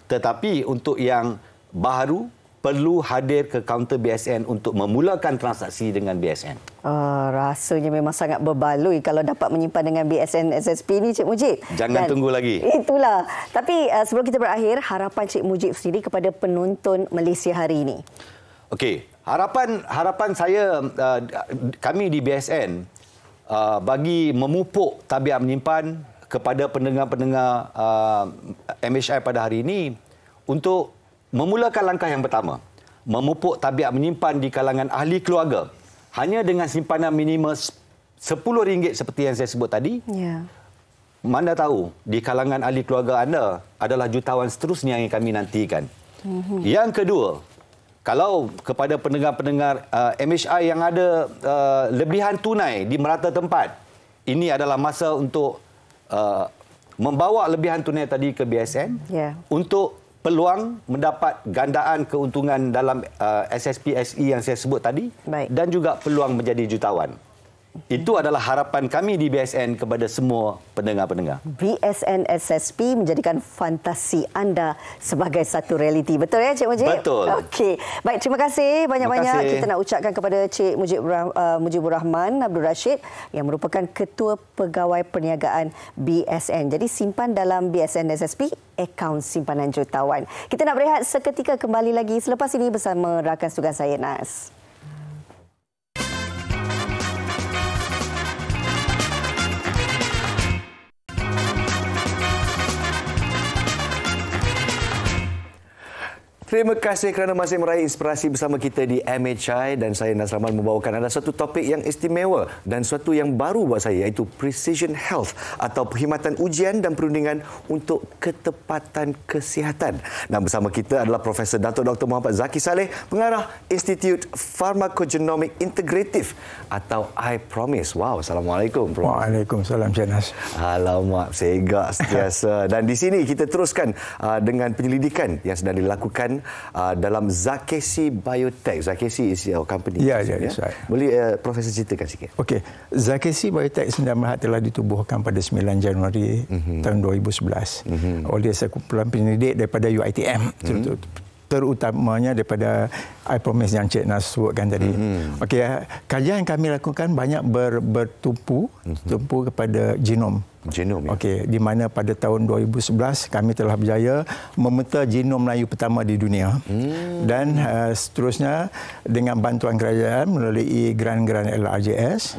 Tetapi untuk yang baru, perlu hadir ke kaunter BSN untuk memulakan transaksi dengan BSN. Rasanya memang sangat berbaloi kalau dapat menyimpan dengan BSN SSP ni Cik Mujib. Jangan tunggu lagi. Itulah. Tapi sebelum kita berakhir, harapan Cik Mujib sendiri kepada penonton Malaysia hari ini. Okey, harapan saya, kami di BSN bagi memupuk tabiat menyimpan kepada pendengar-pendengar MHI pada hari ini untuk memulakan langkah yang pertama, memupuk tabiat menyimpan di kalangan ahli keluarga hanya dengan simpanan minimum RM10 seperti yang saya sebut tadi. Mana tahu di kalangan ahli keluarga anda adalah jutawan seterusnya yang kami nantikan. Yang kedua, kalau kepada pendengar-pendengar MHI yang ada lebihan tunai di merata tempat, ini adalah masa untuk membawa lebihan tunai tadi ke BSN untuk peluang mendapat gandaan keuntungan dalam SSP SE yang saya sebut tadi dan juga peluang menjadi jutawan. Itu adalah harapan kami di BSN kepada semua pendengar-pendengar. BSN SSP menjadikan fantasi anda sebagai satu realiti. Betul ya Cik Mujib? Betul. Okey. Baik, terima kasih banyak-banyak. Kita nak ucapkan kepada Cik Mujibur Rahman Abdul Rashid yang merupakan Ketua Pegawai Perniagaan BSN. Jadi simpan dalam BSN SSP, akaun simpanan jutawan. Kita nak berehat seketika, kembali lagi selepas ini bersama rakan tugas saya Nas. Terima kasih kerana masih meraih inspirasi bersama kita di MHI dan saya Nas Rahman membawakan ada satu topik yang istimewa dan suatu yang baru buat saya, iaitu Precision Health atau perkhidmatan ujian dan perundingan untuk ketepatan kesihatan. Dan bersama kita adalah Profesor Dato' Dr. Muhammad Zaki Saleh, pengarah Institut Pharmacogenomic Integrative atau I-PROMIS. Wow, Assalamualaikum Prof. Waalaikumsalam Cik Nas. Alamak, segak setiasa. Dan di sini kita teruskan dengan penyelidikan yang sedang dilakukan dalam Zakesi Biotech. Zakesi is your company. Ya, right. Boleh Profesor ceritakan sikit? Okey, Zakesi Biotech sebenarnya telah ditubuhkan pada 9 Januari tahun 2011 oleh sekumpulan penyelidik daripada UiTM. Terutamanya daripada I-PROMIS yang Cik Nas sebutkan tadi. Okey, kajian yang kami lakukan banyak bertumpu kepada genom. Okey, di mana pada tahun 2011 kami telah berjaya memeta genom Melayu pertama di dunia. Dan seterusnya dengan bantuan kerajaan melalui grant-grant LRJS,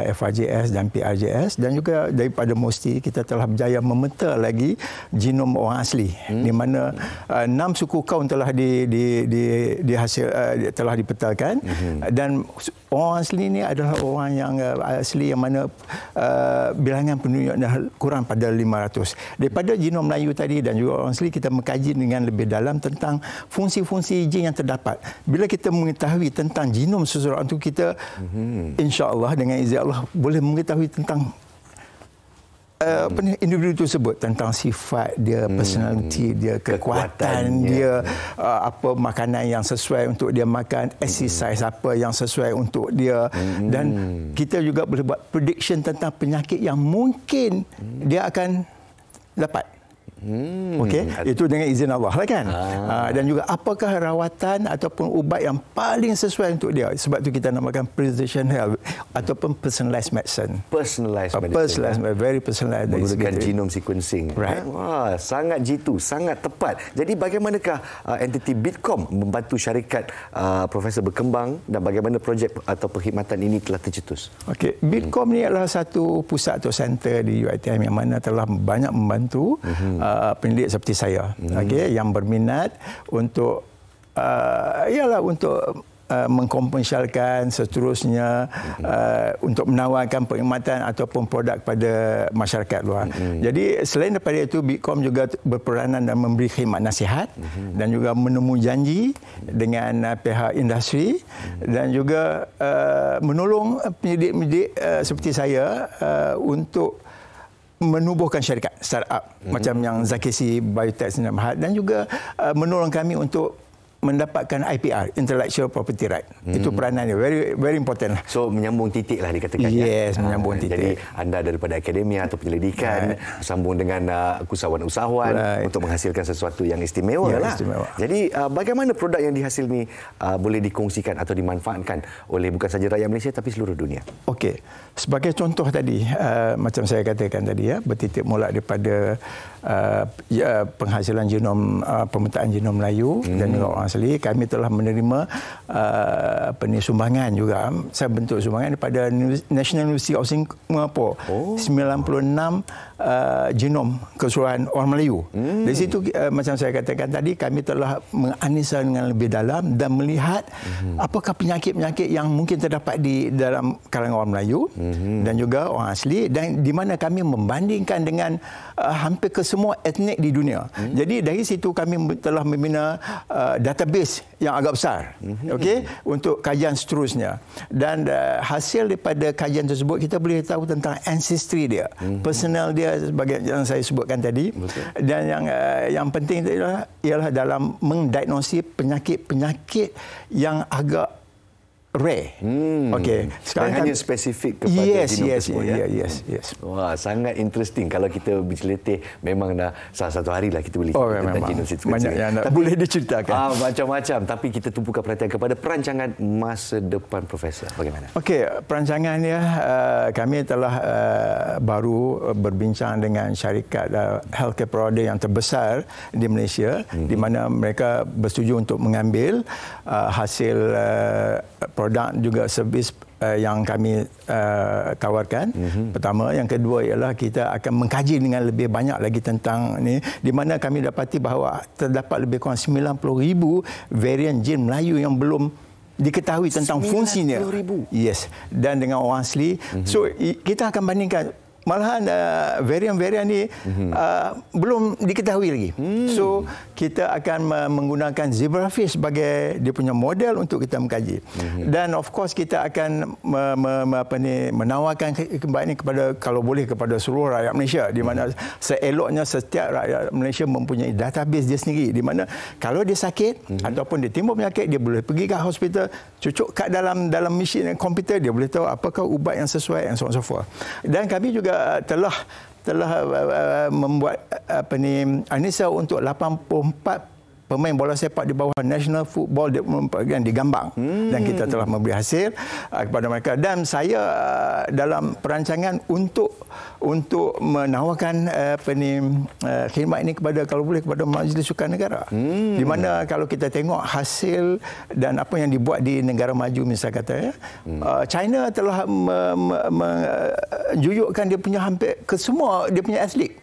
FRJS dan PRJS, dan juga daripada MOSTI kita telah berjaya memeta lagi genom orang asli, di mana 6 suku kaum telah telah dipetakan, dan orang asli ini adalah orang yang asli yang mana bilangan penduduk dah kurang pada 500. Daripada genom Melayu tadi dan juga orang asli, kita mengkaji dengan lebih dalam tentang fungsi-fungsi gen yang terdapat. Bila kita mengetahui tentang genom seseorang itu, kita insya-Allah dengan izin Allah boleh mengetahui tentang individu tersebut, tentang sifat dia, personality dia, kekuatan dia, apa makanan yang sesuai untuk dia makan, exercise apa yang sesuai untuk dia, dan kita juga boleh buat prediction tentang penyakit yang mungkin dia akan dapat. Okey, itu dengan izin Allah lah kan. Dan juga apakah rawatan ataupun ubat yang paling sesuai untuk dia. Sebab tu kita namakan precision health ataupun personalized medicine. Personalized medicine. Very personalized. Menggunakan genome sequencing. Right. Wah, sangat jitu, sangat tepat. Jadi bagaimanakah entiti Bitkom membantu syarikat Profesor berkembang, dan bagaimana projek atau perkhidmatan ini telah tercetus? Okey, Bitkom ni adalah satu pusat atau center di UiTM yang mana telah banyak membantu pendidik seperti saya, yang berminat untuk untuk mengkomersialkan seterusnya, untuk menawarkan perkhidmatan ataupun produk kepada masyarakat luar. Jadi selain daripada itu, Bitkom juga berperanan dan memberi khidmat nasihat dan juga menemu janji dengan pihak industri, dan juga menolong pendidik-pendidik seperti saya untuk menubuhkan syarikat startup macam yang Zakesi Biotech Sdn Bhd, dan juga menolong kami untuk mendapatkan IPR, Intellectual Property Right. Itu peranannya very important lah. So menyambung titik lah dikatakan. Yes, menyambung titik. Jadi anda daripada akademia atau penyelidikan bersambung dengan usahawan-usahawan untuk menghasilkan sesuatu yang istimewa lah. Istimewa. Jadi bagaimana produk yang dihasil ni boleh dikongsikan atau dimanfaatkan oleh bukan saja rakyat Malaysia tapi seluruh dunia? Okey. Sebagai contoh tadi, macam saya katakan tadi, bertitik mula daripada penghasilan genom, pemetaan genom Melayu dan juga orang asli, kami telah menerima sumbangan juga. Saya bentuk sumbangan daripada National University of Singapore. 96 genom keseluruhan orang Melayu. Dari situ macam saya katakan tadi, kami telah menganalisa dengan lebih dalam dan melihat apakah penyakit-penyakit yang mungkin terdapat di dalam kalangan orang Melayu dan juga orang asli, dan di mana kami membandingkan dengan hampir ke semua etnik di dunia. Jadi dari situ kami telah membina database yang agak besar, untuk kajian seterusnya. Dan hasil daripada kajian tersebut, kita boleh tahu tentang ancestry dia, personal dia, sebagai yang saya sebutkan tadi. Dan yang penting ialah dalam mendiagnosis penyakit-penyakit yang agak rare. Okey. Sekarang hanya spesifik kepada genom tersebut. Yes. Wah, sangat interesting. Kalau kita berceletih, memang dah salah satu hari lah kita boleh tentang genom sequencing. Banyak yang boleh diceritakan. Macam-macam. Tapi kita tumpukan perhatian kepada perancangan masa depan Profesor. Bagaimana? Okey, perancangan dia, kami telah baru berbincang dengan syarikat healthcare provider yang terbesar di Malaysia, di mana mereka bersetuju untuk mengambil hasil produk juga servis yang kami tawarkan. Pertama, yang kedua ialah kita akan mengkaji dengan lebih banyak lagi tentang ni, di mana kami dapati bahawa terdapat lebih kurang 90,000 varian gen Melayu yang belum diketahui tentang fungsinya. 90,000. Yes, dan dengan orang asli. So kita akan bandingkan. Malahan varian-varian ni belum diketahui lagi. So kita akan menggunakan zebrafish sebagai dia punya model untuk kita mengkaji. Dan of course kita akan menawarkan kembali ini kepada, kalau boleh, kepada seluruh rakyat Malaysia, di mana seeloknya setiap rakyat Malaysia mempunyai database dia sendiri, di mana kalau dia sakit ataupun dia timbul penyakit, dia boleh pergi ke hospital, cucuk kat dalam mesin komputer, dia boleh tahu apakah ubat yang sesuai, and so on so forth. Dan kami juga telah membuat analisa untuk 84 pemain bola sepak di bawah National Football Development Program di Gambang, dan kita telah memberi hasil kepada mereka. Dan saya dalam perancangan untuk menawarkan khidmat ini kepada, kalau boleh, kepada Majlis Sukan Negara. Di mana kalau kita tengok hasil dan apa yang dibuat di negara maju, misalnya kata China telah menjuyukkan dia punya hampir ke semua dia punya atlet,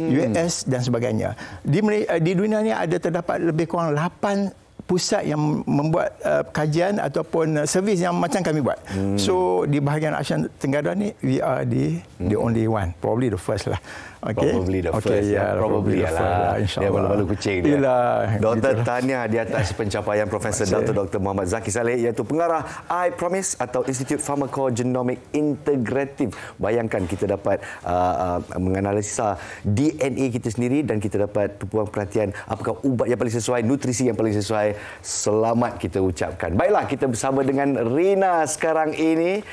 US dan sebagainya. Di dunia ni ada terdapat lebih kurang 8 pusat yang membuat kajian ataupun servis yang macam kami buat. So di bahagian Asia Tenggara ni we are the only one, probably the first lah. Okay. Probably the first. Probably lah. Dia balu-balu kucing dia. Dr. Tahniah di atas pencapaian Profesor Dr. Muhammad Zaki Saleh, iaitu pengarah I Promise atau Institute Pharmacogenomic Integrative. Bayangkan kita dapat menganalisa DNA kita sendiri dan kita dapat tumpuan perhatian apakah ubat yang paling sesuai, nutrisi yang paling sesuai. Selamat kita ucapkan. Baiklah, kita bersama dengan Rina sekarang ini.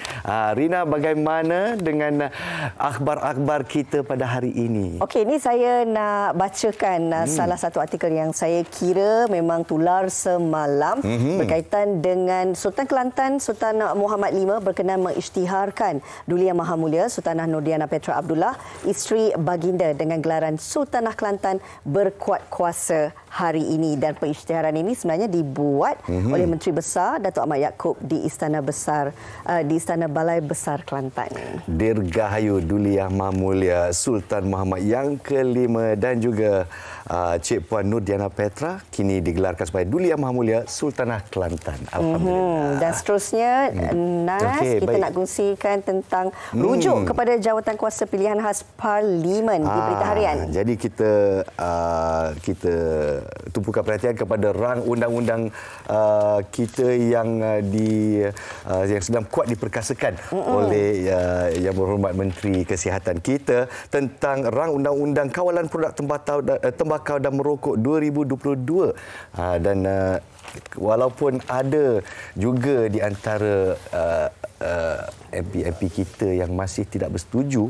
Rina, bagaimana dengan akhbar-akhbar kita pada hari ini? Okey, ini saya nak bacakan salah satu artikel yang saya kira memang tular semalam berkaitan dengan Sultan Kelantan Sultan Muhammad V berkenan mengisytiharkan Duli Yang Maha Mulia Sultanah Nurdiana Petra Abdullah, isteri baginda, dengan gelaran Sultanah Kelantan berkuat kuasa hari ini. Dan pengisytiharan ini sebenarnya dibuat oleh Menteri Besar Datuk Ahmad Yaakob di Istana Besar, di Istana Balai Besar Kelantan. Dirgahayu Duli Yang Maha Mulia Sultan Muhammad yang ke-5 dan juga Cik Puan Nurdiana Petra kini digelarkan sebagai Duli Yang Maha Mulia Sultanah Kelantan. Alhamdulillah. Dan seterusnya, Nas, kita nak kongsikan tentang rujuk kepada jawatan kuasa pilihan khas Parlimen di Berita Harian. Jadi kita tumpukan perhatian kepada rang undang-undang kita yang yang sedang kuat diperkasakan oleh Yang Berhormat Menteri Kesihatan kita tentang rang undang-undang kawalan produk tembakau dan merokok 2022. Dan walaupun ada juga di antara MP kita yang masih tidak bersetuju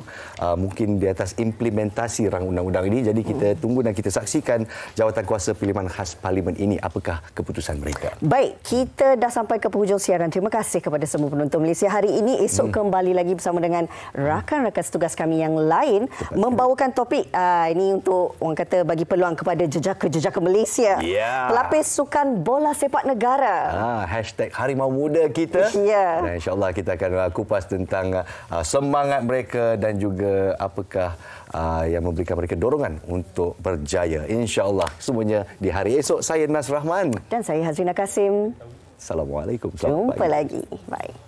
mungkin di atas implementasi rang undang-undang ini, jadi kita tunggu dan kita saksikan jawatan kuasa pilihan khas Parlimen ini apakah keputusan mereka. Baik, kita dah sampai ke penghujung siaran. Terima kasih kepada semua penonton Malaysia hari ini. Esok kembali lagi bersama dengan rakan-rakan setugas kami yang lain membawakan topik ini untuk orang kata bagi peluang kepada jejaka-jejaka Malaysia. Pelapis sukan bola sepak negara. Hashtag Harimau Muda kita. Dan insya-Allah kita akan kupas tentang semangat mereka dan juga apakah yang memberikan mereka dorongan untuk berjaya. InsyaAllah semuanya di hari esok. Saya Nas Rahman. Dan saya Hazrina Kasim. Assalamualaikum. Jumpa lagi. Bye.